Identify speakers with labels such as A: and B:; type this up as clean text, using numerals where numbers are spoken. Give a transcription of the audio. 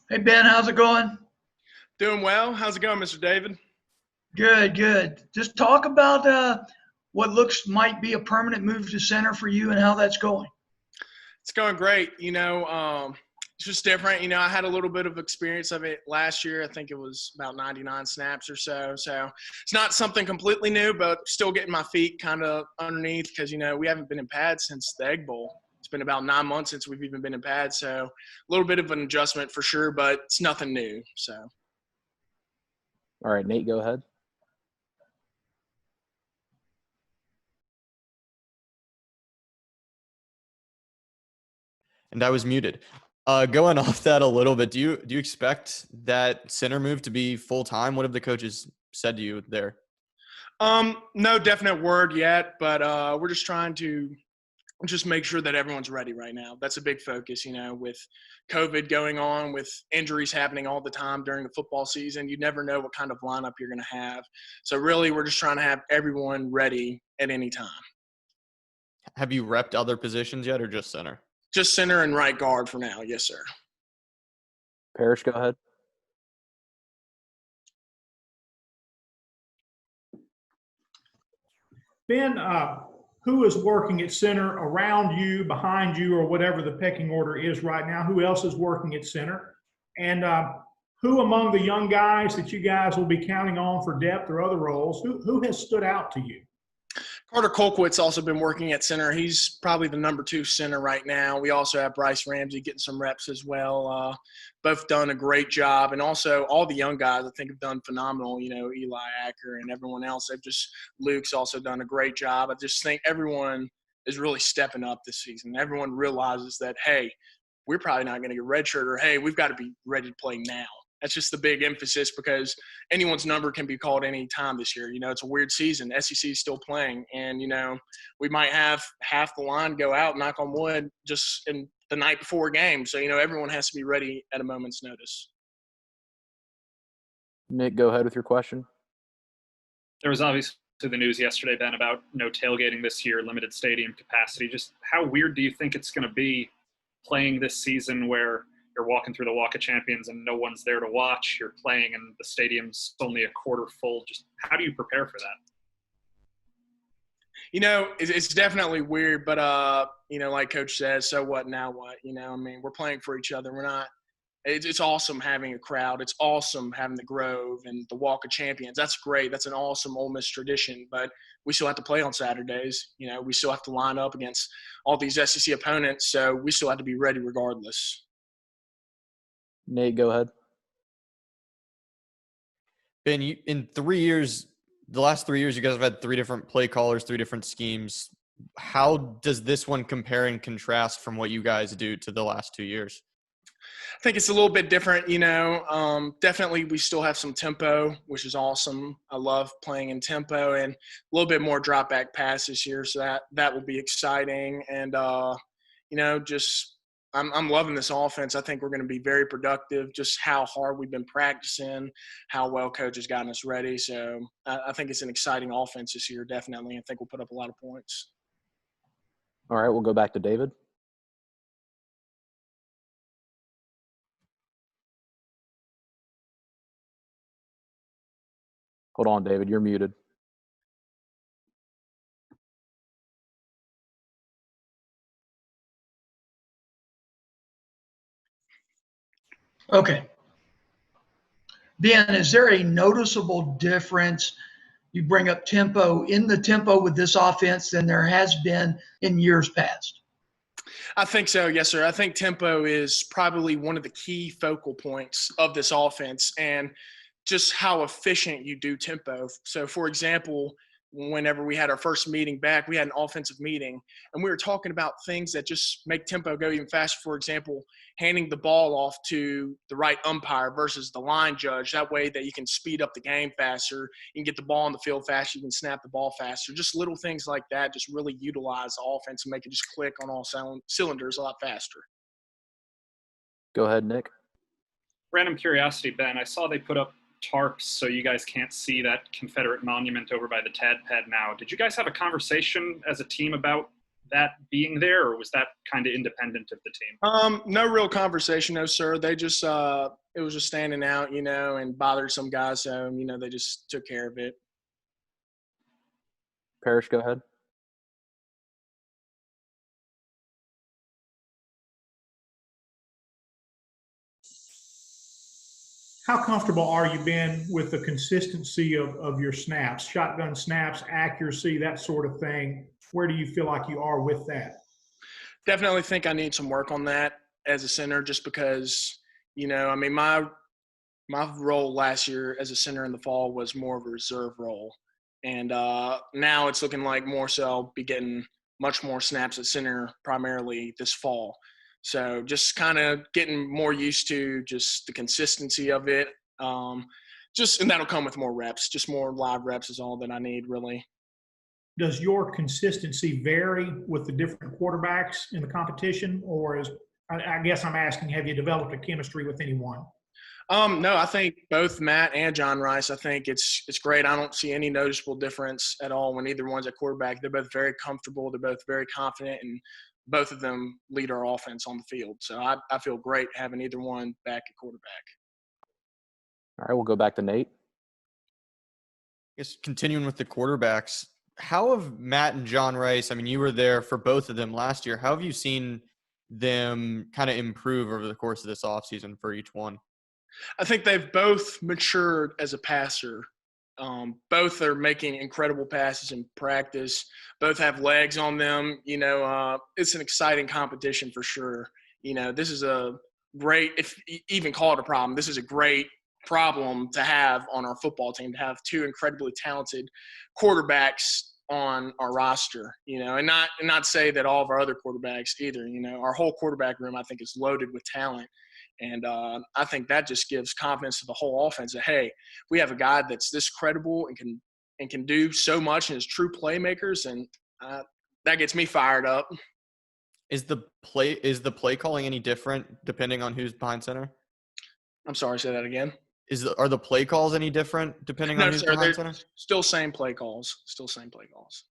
A: Hey, Ben, how's it going?
B: Doing well. How's it going, Mr. David?
A: Good, good. Just talk about what looks might be a permanent move to center for you and how that's going.
B: It's going great. It's just different. I had a little bit of experience of it last year. I think it was about 99 snaps or so. So it's not something completely new, but still getting my feet kind of underneath because, we haven't been in pads since the Egg Bowl. It's been about 9 months since we've even been in pads. So a little bit of an adjustment for sure, but it's nothing new. So.
C: All right, Nate, go ahead.
D: And I was muted. Going off that a little bit, do you expect that center move to be full time? What have the coaches said to you there?
B: No definite word yet, but we're just trying to just make sure that everyone's ready right now. That's a big focus, with COVID going on, with injuries happening all the time during the football season. You never know what kind of lineup you're going to have. So really, we're just trying to have everyone ready at any time.
D: Have you repped other positions yet or just center?
B: Just center and right guard for now. Yes, sir.
C: Parrish, go ahead.
E: Ben, who is working at center around you, behind you, or whatever the pecking order is right now? Who else is working at center? And who among the young guys that you guys will be counting on for depth or other roles, who has stood out to you?
B: Carter Colquitt's also been working at center. He's probably the number 2 center right now. We also have Bryce Ramsey getting some reps as well. Both done a great job. And also all the young guys I think have done phenomenal. Eli Acker and everyone else. Luke's also done a great job. I just think everyone is really stepping up this season. Everyone realizes that, hey, we're probably not going to get redshirt, or, hey, we've got to be ready to play now. That's just the big emphasis because anyone's number can be called any time this year. It's a weird season. SEC is still playing, and, we might have half the line go out, knock on wood, just in the night before a game. So, everyone has to be ready at a moment's notice.
C: Nick, go ahead with your question.
F: There was obviously the news yesterday, Ben, about no tailgating this year, limited stadium capacity. Just how weird do you think it's going to be playing this season where you're walking through the Walk of Champions and no one's there to watch? You're playing and the stadium's only a quarter full. Just how do you prepare for that?
B: It's definitely weird, but, like Coach says, so what, now what? We're playing for each other. We're not – it's awesome having a crowd. It's awesome having the Grove and the Walk of Champions. That's great. That's an awesome Ole Miss tradition, but we still have to play on Saturdays. We still have to line up against all these SEC opponents, so we still have to be ready regardless.
C: Nate, go ahead.
D: Ben, in 3 years, the last 3 years, you guys have had 3 different play callers, 3 different schemes. How does this one compare and contrast from what you guys do to the last 2 years?
B: I think it's a little bit different, definitely we still have some tempo, which is awesome. I love playing in tempo, and a little bit more drop back pass this year. So that will be exciting. And, I'm loving this offense. I think we're going to be very productive, just how hard we've been practicing, how well coach has gotten us ready. So I think it's an exciting offense this year, definitely. I think we'll put up a lot of points.
C: All right, we'll go back to David. Hold on, David, you're muted.
A: Okay. Ben, is there a noticeable difference? You bring up tempo with this offense than there has been in years past.
B: I think so, yes, sir. I think tempo is probably one of the key focal points of this offense, and just how efficient you do tempo. So, for example, whenever we had our first meeting back, we had an offensive meeting, and we were talking about things that just make tempo go even faster. For example, handing the ball off to the right umpire versus the line judge. That way that you can speed up the game faster. You can get the ball on the field faster. You can snap the ball faster. Just little things like that just really utilize the offense and make it just click on all cylinders a lot faster.
C: Go ahead, Nick.
F: Random curiosity, Ben. I saw they put up tarps so you guys can't see that Confederate monument over by the Tad Pad now. Did you guys have a conversation as a team about that being there, or was that kind of independent of the team?
B: No real conversation, no sir. They just it was just standing out, and bothered some guys, so they just took care of it.
C: Parrish, go ahead.
E: How comfortable are you been with the consistency of your snaps, shotgun snaps, accuracy, that sort of thing? Where do you feel like you are with that?
B: Definitely think I need some work on that as a center, just because, my role last year as a center in the fall was more of a reserve role. And now it's looking like more so I'll be getting much more snaps at center primarily this fall. So just kind of getting more used to just the consistency of it. And that'll come with more reps. Just more live reps is all that I need, really.
E: Does your consistency vary with the different quarterbacks in the competition, or I guess I'm asking, have you developed a chemistry with anyone?
B: No, I think both Matt and John Rice, I think it's great. I don't see any noticeable difference at all when either one's at quarterback. They're both very comfortable. They're both very confident, and both of them lead our offense on the field. So I feel great having either one back at quarterback.
C: All right, we'll go back to Nate.
D: I guess continuing with the quarterbacks, how have Matt and John Rice, you were there for both of them last year. How have you seen them kind of improve over the course of this offseason for each one?
B: I think they've both matured as a passer. Both are making incredible passes in practice. Both have legs on them. It's an exciting competition for sure. This is a great, if you even call it a problem, this is a great problem to have on our football team, to have two incredibly talented quarterbacks on our roster, and not say that all of our other quarterbacks either. Our whole quarterback room, I think, is loaded with talent. And I think that just gives confidence to the whole offense that, hey, we have a guy that's this credible and can do so much and is true playmakers, and that gets me fired up.
D: Is the play calling any different depending on who's behind center?
B: I'm sorry, say that again.
D: Are the play calls any different depending on who's behind center?
B: Still same play calls. Still same play calls.